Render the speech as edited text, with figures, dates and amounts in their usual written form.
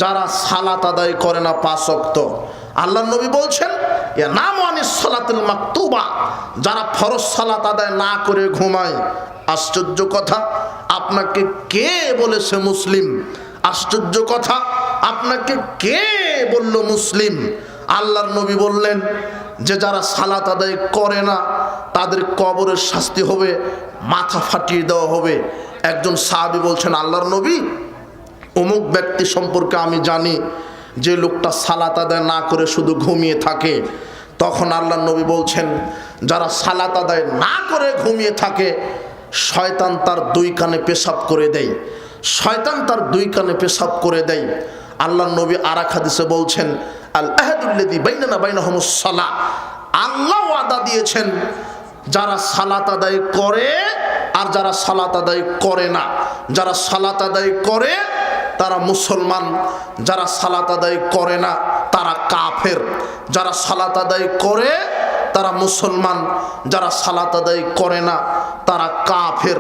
যারা সালাত আদায় করে না 5 ওয়াক্ত, আল্লাহর নবী বলছেন ইয়া নামু আনিস সালাতুল মাকতুবা, যারা ফরজ সালাত আদায় না করে ঘুমায়। আশ্চর্য কথা, আপনাকে কে বলেছে মুসলিম? আশ্চর্য কথা, আপনাকে কে বলল মুসলিম? আল্লাহর নবী বললেন যে যারা সালাত আদায় করে না তাদের কবরের শাস্তি হবে, মাথা ফাটিয়ে দেওয়া হবে। একজন সাহাবী বলছেন, আল্লাহর নবী, অমুক ব্যক্তি সম্পর্কে আমি জানি যে লোকটা সালাত আদায় না করে শুধু ঘুমিয়ে থাকে। তখন আল্লাহর নবী বলছেন, যারা সালাত আদায় না করে ঘুমিয়ে থাকে শয়তান তার 2 কানে পেশাব করে দেয়, শয়তান তার 2 কানে পেশাব করে দেয়। আল্লাহর নবী আরেক হাদিসে বলছেন, আল আহাদুল্লাযী বাইনানা বাইনাহুমুস সালাহ, আল্লাহ ওয়াদা দিয়েছেন যারা সালাত আদায় করে আর যারা সালাত আদায় করে না, যারা সালাত আদায় করে তারা মুসলমান, যারা সালাত আদায় করে না তারা কাফের। যারা সালাত আদায় করে তারা মুসলমান, যারা সালাত আদায় করে না তারা কাফের।